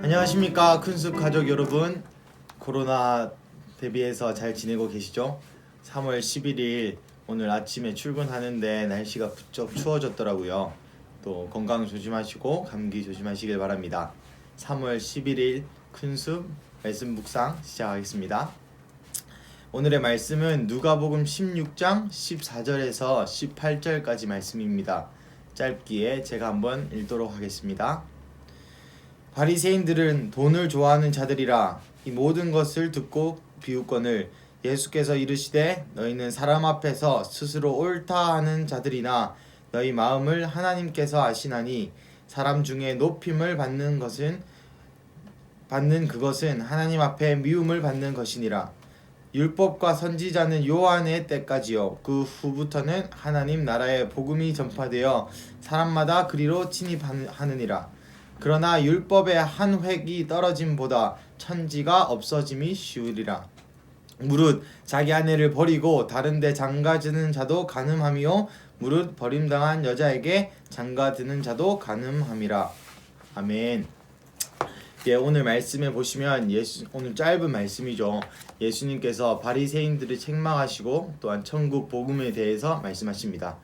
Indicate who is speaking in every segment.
Speaker 1: 안녕하십니까 큰숲 가족 여러분. 코로나 대비해서 잘 지내고 계시죠? 3월 11일 오늘 아침에 출근하는데 날씨가 부쩍 추워졌더라고요. 또 건강 조심하시고 감기 조심하시길 바랍니다. 3월 11일 큰숲 말씀 묵상 시작하겠습니다. 오늘의 말씀은 누가복음 16장 14절에서 18절까지 말씀입니다. 짧기에 제가 한번 읽도록 하겠습니다. 바리새인들은 돈을 좋아하는 자들이라. 이 모든 것을 듣고 비웃거늘 예수께서 이르시되 너희는 사람 앞에서 스스로 옳다 하는 자들이나 너희 마음을 하나님께서 아시나니 사람 중에 높임을 받는 그것은 하나님 앞에 미움을 받는 것이니라. 율법과 선지자는 요한의 때까지요 그 후부터는 하나님 나라의 복음이 전파되어 사람마다 그리로 진입하느니라. 그러나 율법의 한 획이 떨어짐보다 천지가 없어짐이 쉬우리라. 무릇 자기 아내를 버리고 다른데 장가드는 자도 간음함이요 무릇 버림당한 여자에게 장가드는 자도 간음함이라. 아멘. 오늘 말씀에 보시면 오늘 짧은 말씀이죠. 예수님께서 바리새인들을 책망하시고 또한 천국 복음에 대해서 말씀하십니다.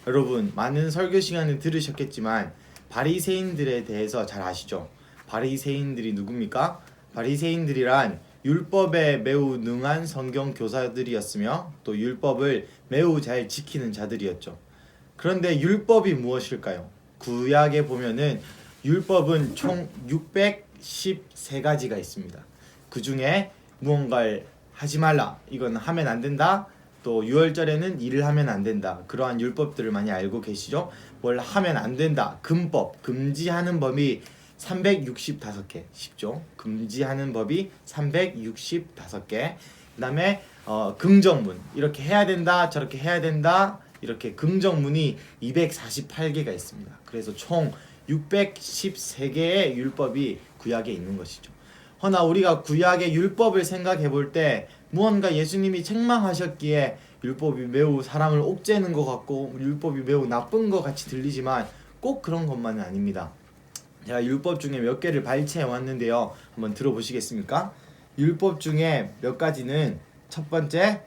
Speaker 1: 여러분 많은 설교 시간을 들으셨겠지만 바리새인들에 대해서 잘 아시죠? 바리새인들이 누굽니까? 바리새인들이란 율법에 매우 능한 성경 교사들이었으며 또 율법을 매우 잘 지키는 자들이었죠. 그런데 율법이 무엇일까요? 구약에 보면은 율법은 총 613가지가 있습니다. 그 중에 무언가를 하지 말라, 이건 하면 안 된다, 또 유월절에는 일을 하면 안 된다, 그러한 율법들을 많이 알고 계시죠? 뭘 하면 안 된다, 금법, 금지하는 법이 365개, 쉽죠? 금지하는 법이 365개. 그 다음에 긍정문, 이렇게 해야 된다, 저렇게 해야 된다, 이렇게 긍정문이 248개가 있습니다. 그래서 총 613개의 율법이 구약에 있는 것이죠. 허나 우리가 구약의 율법을 생각해 볼 때 무언가 예수님이 책망하셨기에 율법이 매우 사람을 옥죄는 것 같고 율법이 매우 나쁜 것 같이 들리지만 꼭 그런 것만은 아닙니다. 제가 율법 중에 몇 개를 발췌해 왔는데요. 한번 들어보시겠습니까? 율법 중에 몇 가지는 첫 번째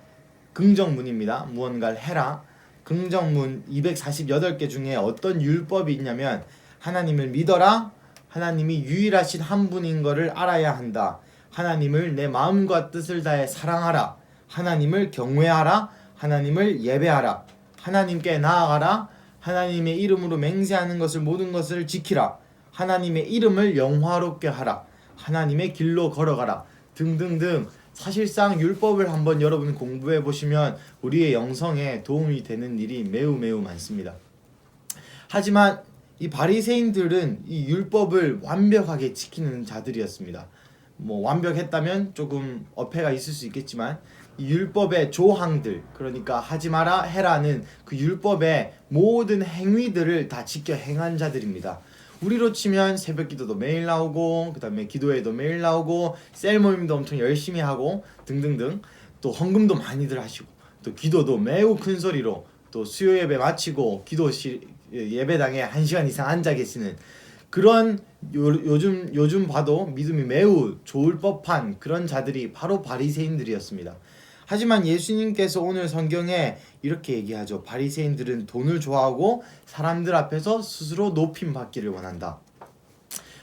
Speaker 1: 긍정문입니다. 무언가를 해라. 긍정문 248개 중에 어떤 율법이 있냐면 하나님을 믿어라. 하나님이 유일하신 한 분인 것을 알아야 한다. 하나님을 내 마음과 뜻을 다해 사랑하라. 하나님을 경외하라. 하나님을 예배하라. 하나님께 나아가라. 하나님의 이름으로 맹세하는 것을 모든 것을 지키라. 하나님의 이름을 영화롭게 하라. 하나님의 길로 걸어가라. 등등등. 사실상 율법을 한번 여러분 공부해 보시면 우리의 영성에 도움이 되는 일이 매우 많습니다. 하지만 이 바리새인들은 이 율법을 완벽하게 지키는 자들이었습니다. 완벽했다면 조금 어폐가 있을 수 있겠지만 이 율법의 조항들, 그러니까 하지 마라 해라는 그 율법의 모든 행위들을 다 지켜 행한 자들입니다. 우리로 치면 새벽기도도 매일 나오고 그 다음에 기도회도 매일 나오고 셀 모임도 엄청 열심히 하고 등등등, 또 헌금도 많이들 하시고 또 기도도 매우 큰 소리로, 또 수요 예배 마치고 예배당에 1시간 이상 앉아 계시는 그런 요즘 봐도 믿음이 매우 좋을 법한 그런 자들이 바로 바리새인들이었습니다. 하지만 예수님께서 오늘 성경에 이렇게 얘기하죠. 바리새인들은 돈을 좋아하고 사람들 앞에서 스스로 높임 받기를 원한다.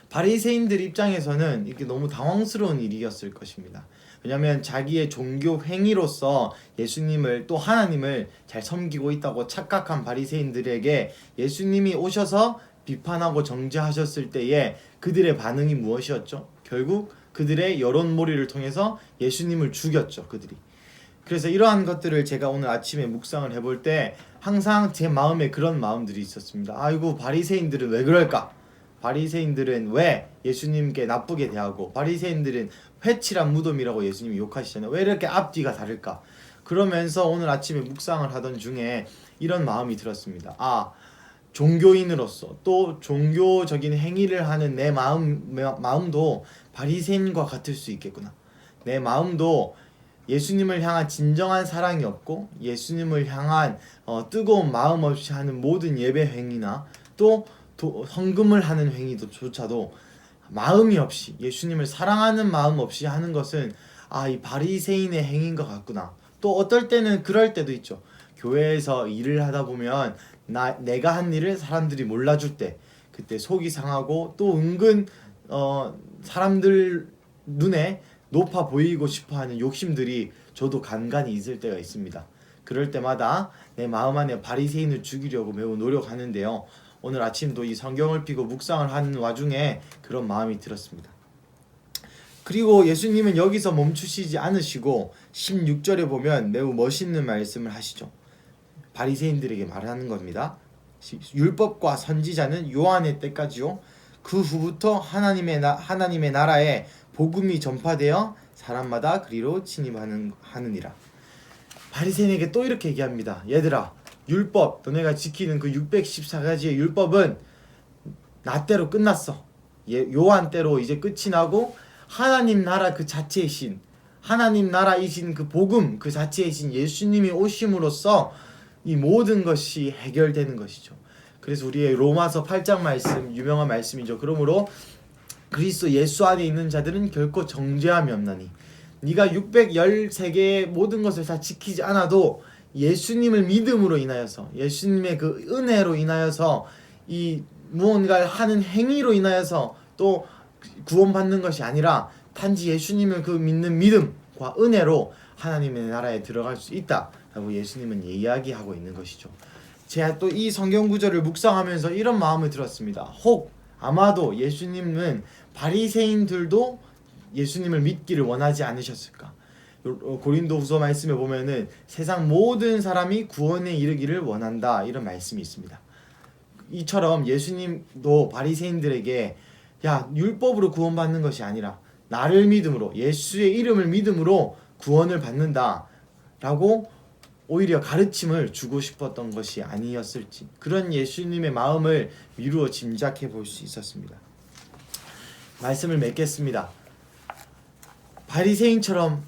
Speaker 1: 바리새인들 입장에서는 이게 너무 당황스러운 일이었을 것입니다. 왜냐하면 자기의 종교 행위로서 예수님을 또 하나님을 잘 섬기고 있다고 착각한 바리새인들에게 예수님이 오셔서 비판하고 정죄하셨을 때에 그들의 반응이 무엇이었죠? 결국 그들의 여론몰이를 통해서 예수님을 죽였죠, 그들이. 그래서 이러한 것들을 제가 오늘 아침에 묵상을 해볼 때 항상 제 마음에 그런 마음들이 있었습니다. 아이고, 바리새인들은 왜 그럴까? 바리새인들은 왜 예수님께 나쁘게 대하고, 바리새인들은 회칠한 무덤이라고 예수님이 욕하시잖아요. 왜 이렇게 앞뒤가 다를까? 그러면서 오늘 아침에 묵상을 하던 중에 이런 마음이 들었습니다. 종교인으로서 또 종교적인 행위를 하는 내 마음도 바리새인과 같을 수 있겠구나. 내 마음도 예수님을 향한 진정한 사랑이 없고 예수님을 향한 뜨거운 마음 없이 하는 모든 예배 행위나 또 헌금을 하는 행위조차도 마음이 없이, 예수님을 사랑하는 마음 없이 하는 것은 이 바리새인의 행위인 것 같구나. 또 어떨 때는 그럴 때도 있죠. 교회에서 일을 하다 보면 내가 한 일을 사람들이 몰라줄 때 그때 속이 상하고 또 은근 사람들 눈에 높아 보이고 싶어하는 욕심들이 저도 간간히 있을 때가 있습니다. 그럴 때마다 내 마음 안에 바리새인을 죽이려고 매우 노력하는데요. 오늘 아침도 이 성경을 펴고 묵상을 하는 와중에 그런 마음이 들었습니다. 그리고 예수님은 여기서 멈추시지 않으시고 16절에 보면 매우 멋있는 말씀을 하시죠. 바리새인들에게 말하는 겁니다. 율법과 선지자는 요한의 때까지요. 그 후부터 하나님의 나라에 복음이 전파되어 사람마다 그리로 하느니라. 바리새인에게 또 이렇게 얘기합니다. 얘들아, 율법, 너네가 지키는 그 614가지의 율법은 나 때로 끝났어. 요한 때로 이제 끝이 나고 하나님 나라 그 자체이신, 하나님 나라이신 그 복음 그 자체이신 예수님이 오심으로써 이 모든 것이 해결되는 것이죠. 그래서 우리의 로마서 8장 말씀, 유명한 말씀이죠. 그러므로 그리스도 예수 안에 있는 자들은 결코 정죄함이 없나니, 네가 613개의 모든 것을 다 지키지 않아도 예수님을 믿음으로 인하여서, 예수님의 그 은혜로 인하여서, 이 무언가를 하는 행위로 인하여서 또 구원받는 것이 아니라 단지 예수님을 그 믿는 믿음과 은혜로 하나님의 나라에 들어갈 수 있다라고 예수님은 이야기하고 있는 것이죠. 제가 또 이 성경 구절을 묵상하면서 이런 마음을 들었습니다. 혹 아마도 예수님은 바리새인들도 예수님을 믿기를 원하지 않으셨을까? 고린도후서 말씀에 보면은 세상 모든 사람이 구원에 이르기를 원한다, 이런 말씀이 있습니다. 이처럼 예수님도 바리새인들에게 율법으로 구원받는 것이 아니라 나를 믿음으로, 예수의 이름을 믿음으로 구원을 받는다라고 오히려 가르침을 주고 싶었던 것이 아니었을지, 그런 예수님의 마음을 미루어 짐작해 볼 수 있었습니다. 말씀을 맺겠습니다. 바리새인처럼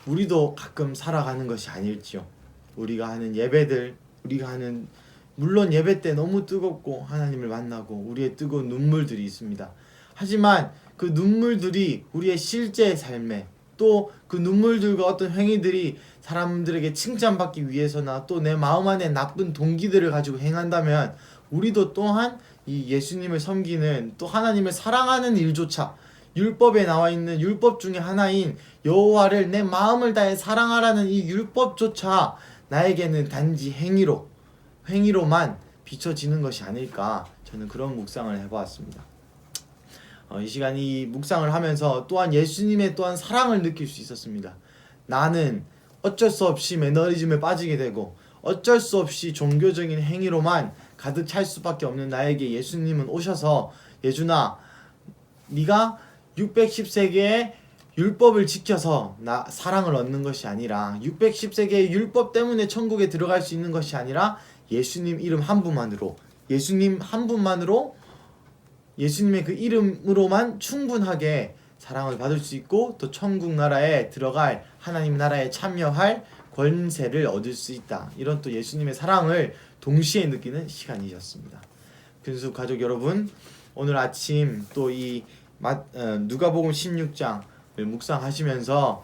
Speaker 1: 우리도 가끔 살아가는 것이 아닐지요. 우리가 하는 예배들, 우리가 하는, 물론 예배 때 너무 뜨겁고 하나님을 만나고 우리의 뜨거운 눈물들이 있습니다. 하지만 그 눈물들이 우리의 실제 삶에, 또 그 눈물들과 어떤 행위들이 사람들에게 칭찬받기 위해서나 또 내 마음 안에 나쁜 동기들을 가지고 행한다면 우리도 또한 이 예수님을 섬기는, 또 하나님을 사랑하는 일조차, 율법에 나와 있는 율법 중에 하나인 여호와를 내 마음을 다해 사랑하라는 이 율법조차 나에게는 단지 행위로만 비춰지는 것이 아닐까, 저는 그런 묵상을 해보았습니다. 이 시간 이 묵상을 하면서 또한 예수님의 또한 사랑을 느낄 수 있었습니다. 나는 어쩔 수 없이 매너리즘에 빠지게 되고 어쩔 수 없이 종교적인 행위로만 가득 찰 수밖에 없는 나에게 예수님은 오셔서, 예준아, 네가 613개의 율법을 지켜서 나 사랑을 얻는 것이 아니라, 613개의 율법 때문에 천국에 들어갈 수 있는 것이 아니라 예수님 이름 한 분만으로, 예수님 한 분만으로, 예수님의 그 이름으로만 충분하게 사랑을 받을 수 있고 또 천국 나라에 들어갈, 하나님 나라에 참여할 권세를 얻을 수 있다. 이런 또 예수님의 사랑을 동시에 느끼는 시간이었습니다. 근수 가족 여러분, 오늘 아침 또 이 누가복음 16장을 묵상하시면서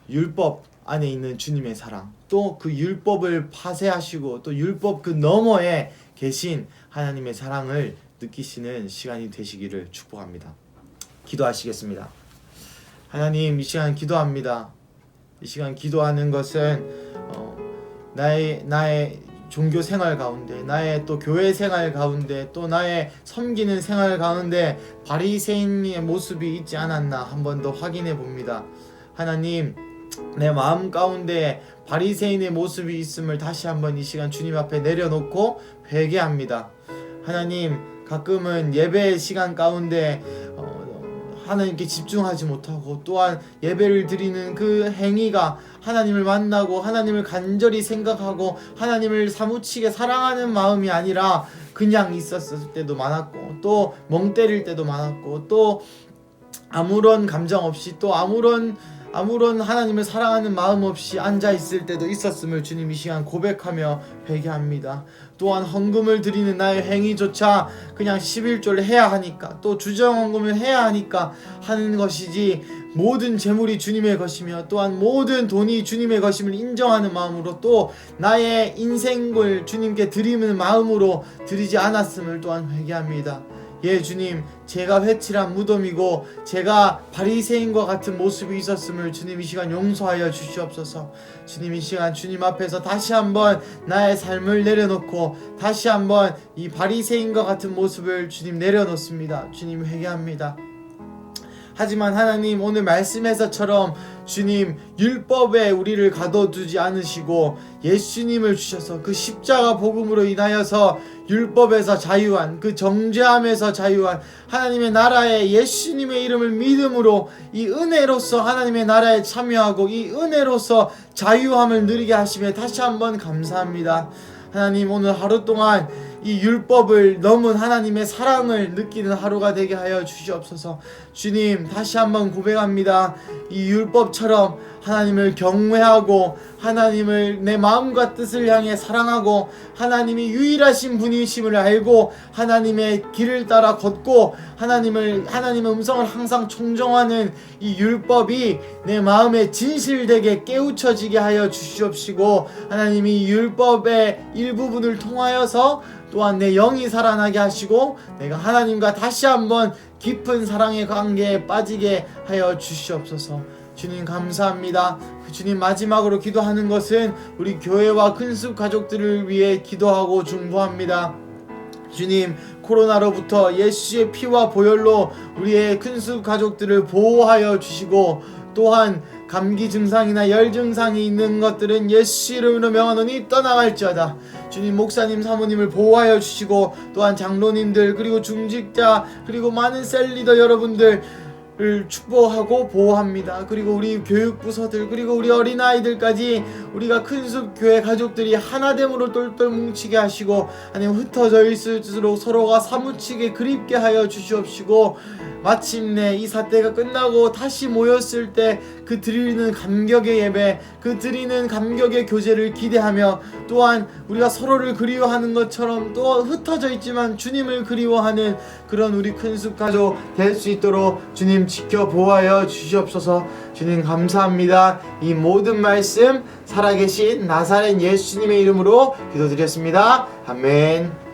Speaker 1: 율법 안에 있는 주님의 사랑, 또 그 율법을 파쇄하시고 또 율법 그 너머에 계신 하나님의 사랑을 느끼시는 시간이 되시기를 축복합니다. 기도하시겠습니다. 하나님, 이 시간 기도합니다. 이 시간 기도하는 것은 나의 종교 생활 가운데, 나의 또 교회 생활 가운데, 또 나의 섬기는 생활 가운데 바리새인의 모습이 있지 않았나 한 번 더 확인해 봅니다. 하나님, 내 마음 가운데 바리새인의 모습이 있음을 다시 한번 이 시간 주님 앞에 내려놓고 회개합니다. 하나님, 가끔은 예배 시간 가운데 하나님께 집중하지 못하고, 또한 예배를 드리는 그 행위가 하나님을 만나고 하나님을 간절히 생각하고 하나님을 사무치게 사랑하는 마음이 아니라 그냥 있었을 때도 많았고, 또 멍 때릴 때도 많았고, 또 아무런 감정 없이, 또 아무런 아무런 하나님을 사랑하는 마음 없이 앉아 있을 때도 있었음을 주님 이 시간 고백하며 회개합니다. 또한 헌금을 드리는 나의 행위조차 그냥 11조를 해야 하니까, 또 주정헌금을 해야 하니까 하는 것이지, 모든 재물이 주님의 것이며 또한 모든 돈이 주님의 것임을 인정하는 마음으로, 또 나의 인생을 주님께 드리는 마음으로 드리지 않았음을 또한 회개합니다. 예, 주님, 제가 회칠한 무덤이고 제가 바리새인과 같은 모습이 있었음을 주님 이 시간 용서하여 주시옵소서. 주님 이 시간 주님 앞에서 다시 한번 나의 삶을 내려놓고 다시 한번 이 바리새인과 같은 모습을 주님 내려놓습니다. 주님 회개합니다. 하지만 하나님, 오늘 말씀에서처럼 주님 율법에 우리를 가둬두지 않으시고 예수님을 주셔서 그 십자가 복음으로 인하여서 율법에서 자유한, 그 정죄함에서 자유한 하나님의 나라에 예수님의 이름을 믿음으로 이 은혜로서 하나님의 나라에 참여하고 이 은혜로서 자유함을 누리게 하심에 다시 한번 감사합니다. 하나님, 오늘 하루 동안 이 율법을 넘은 하나님의 사랑을 느끼는 하루가 되게 하여 주시옵소서. 주님, 다시 한번 고백합니다. 이 율법처럼 하나님을 경외하고 하나님을 내 마음과 뜻을 향해 사랑하고 하나님이 유일하신 분이심을 알고 하나님의 길을 따라 걷고 하나님의 음성을 항상 청정하는 이 율법이 내 마음에 진실되게 깨우쳐지게 하여 주시옵시고, 하나님이 율법의 일부분을 통하여서 또한 내 영이 살아나게 하시고 내가 하나님과 다시 한번 깊은 사랑의 관계에 빠지게 하여 주시옵소서. 주님 감사합니다. 주님, 마지막으로 기도하는 것은 우리 교회와 큰숲 가족들을 위해 기도하고 중보합니다. 주님, 코로나로부터 예수의 피와 보혈로 우리의 큰숲 가족들을 보호하여 주시고, 또한 감기 증상이나 열 증상이 있는 것들은 예수 이름으로 명하노니 떠나갈지어다. 주님, 목사님 사모님을 보호하여 주시고, 또한 장로님들, 그리고 중직자, 그리고 많은 셀리더 여러분들 축복하고 보호합니다. 그리고 우리 교육부서들, 그리고 우리 어린아이들까지 우리가 큰숲 교회 가족들이 하나됨으로 똘똘 뭉치게 하시고, 아니면 흩어져 있을수록 서로가 사무치게 그립게 하여 주시옵시고, 마침내 이 사태가 끝나고 다시 모였을 때 그 드리는 감격의 예배, 그 드리는 감격의 교제를 기대하며, 또한 우리가 서로를 그리워하는 것처럼 또 흩어져 있지만 주님을 그리워하는 그런 우리 큰숲 가족 될 수 있도록 주님 지켜 보호하여 주시옵소서. 주님 감사합니다. 이 모든 말씀 살아계신 나사렛 예수님의 이름으로 기도드렸습니다. 아멘.